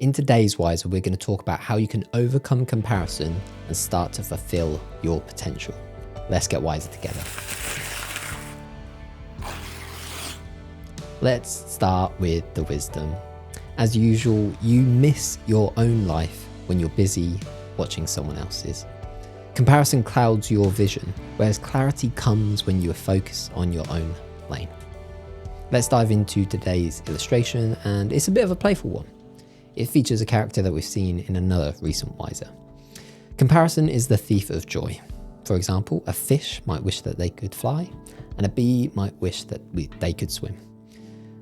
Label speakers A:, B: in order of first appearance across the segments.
A: In today's Wiser, we're going to talk about how you can overcome comparison and start to fulfill your potential. Let's get wiser together. Let's start with the wisdom. As usual, you miss your own life when you're busy watching someone else's. Comparison clouds your vision, whereas clarity comes when you are focused on your own lane. Let's dive into today's illustration, and it's a bit of a playful one. It features a character that we've seen in another recent Wiser. Comparison is the thief of joy. For example, a fish might wish that they could fly, and a bee might wish that they could swim.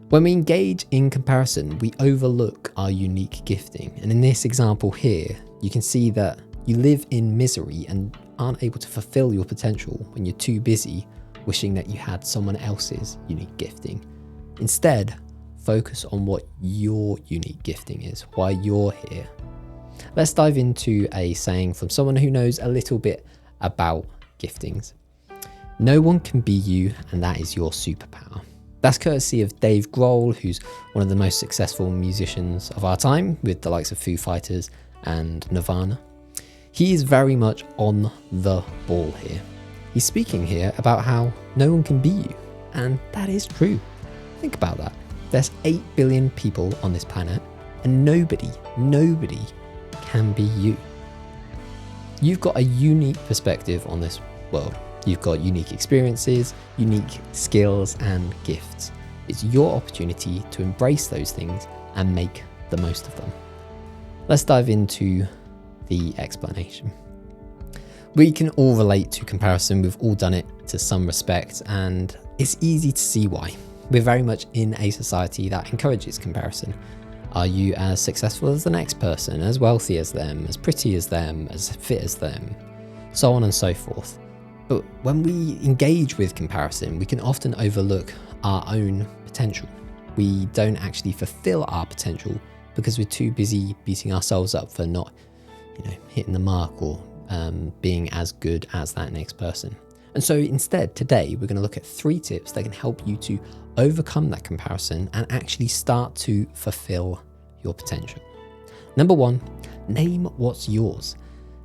A: When we engage in comparison, we overlook our unique gifting. And in this example here, you can see that you live in misery and aren't able to fulfill your potential when you're too busy wishing that you had someone else's unique gifting. Instead, focus on what your unique gifting is, why you're here. Let's dive into a saying from someone who knows a little bit about giftings. No one can be you, and that is your superpower. That's courtesy of Dave Grohl, who's one of the most successful musicians of our time, with the likes of Foo Fighters and Nirvana. He is very much on the ball here. He's speaking here about how no one can be you, and that is true. Think about that. There's 8 billion people on this planet, and nobody can be you. You've got a unique perspective on this world. You've got unique experiences, unique skills and gifts. It's your opportunity to embrace those things and make the most of them. Let's dive into the explanation. We can all relate to comparison. We've all done it to some respect, and it's easy to see why. We're very much in a society that encourages comparison. Are you as successful as the next person, as wealthy as them, as pretty as them, as fit as them, so on and so forth? But when we engage with comparison, we can often overlook our own potential. We don't actually fulfill our potential because we're too busy beating ourselves up for not, hitting the mark or being as good as that next person. And so instead, today, we're going to look at 3 tips that can help you to overcome that comparison and actually start to fulfill your potential. Number 1, name what's yours.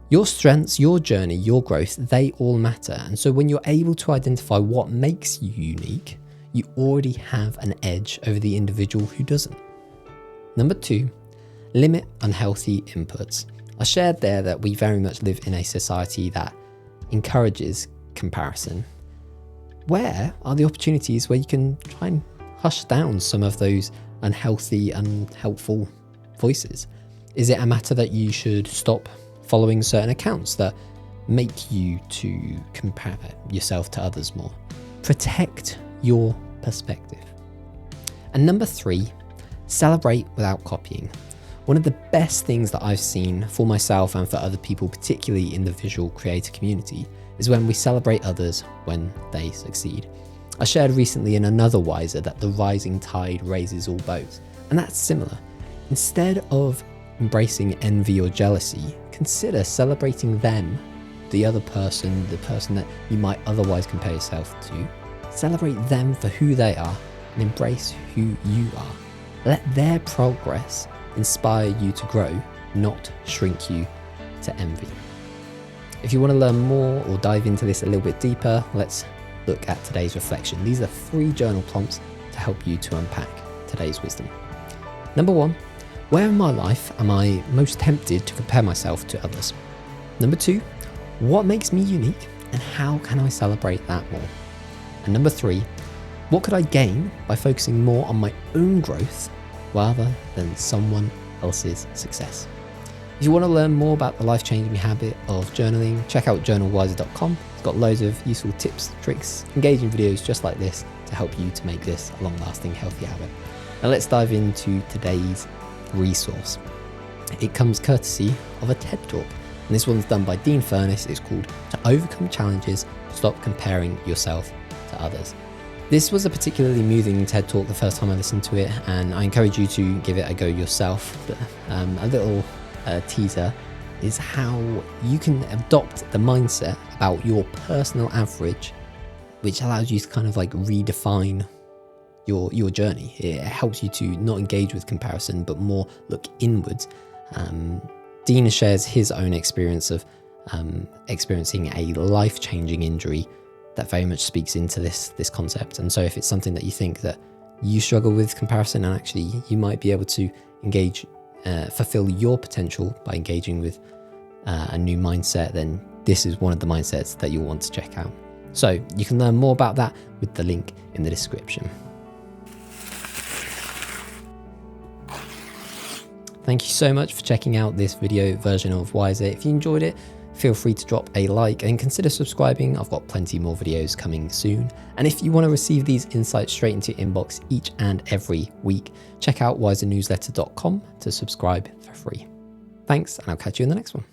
A: Your strengths, your journey, your growth, they all matter. And so when you're able to identify what makes you unique, you already have an edge over the individual who doesn't. Number 2, limit unhealthy inputs. I shared there that we very much live in a society that encourages comparison. Where are the opportunities where you can try and hush down some of those unhealthy, unhelpful voices? Is it a matter that you should stop following certain accounts that make you to compare yourself to others more? Protect your perspective. And number 3, celebrate without copying. One of the best things that I've seen for myself and for other people, particularly in the visual creator community, is when we celebrate others when they succeed. I shared recently in another Wiser that the rising tide raises all boats, and that's similar. Instead of embracing envy or jealousy, consider celebrating them, the other person, the person that you might otherwise compare yourself to. Celebrate them for who they are and embrace who you are. Let their progress inspire you to grow, not shrink you to envy. If you want to learn more or dive into this a little bit deeper, let's look at today's reflection. These are 3 journal prompts to help you to unpack today's wisdom. Number 1, where in my life am I most tempted to compare myself to others? Number 2, what makes me unique and how can I celebrate that more? And number 3, what could I gain by focusing more on my own growth rather than someone else's success? If you want to learn more about the life-changing habit of journaling, check out journalwiser.com. It's got loads of useful tips, tricks, engaging videos just like this to help you to make this a long-lasting, healthy habit. Now let's dive into today's resource. It comes courtesy of a TED Talk, and this one's done by Dean Furness. It's called To Overcome Challenges, Stop Comparing Yourself to Others. This was a particularly moving TED Talk the first time I listened to it, and I encourage you to give it a go yourself. But a little teaser is how you can adopt the mindset about your personal average, which allows you to kind of like redefine your journey. It helps you to not engage with comparison, but more look inwards. Dina shares his own experience of experiencing a life-changing injury that very much speaks into this concept. And so if it's something that you think that you struggle with comparison, and actually you might be able to engage, fulfill your potential by engaging with a new mindset, then this is one of the mindsets that you'll want to check out. So you can learn more about that with the link in the description. Thank you so much for checking out this video version of Wiser. If you enjoyed it, feel free to drop a like and consider subscribing. I've got plenty more videos coming soon. And if you want to receive these insights straight into your inbox each and every week, check out wisernewsletter.com to subscribe for free. Thanks, and I'll catch you in the next one.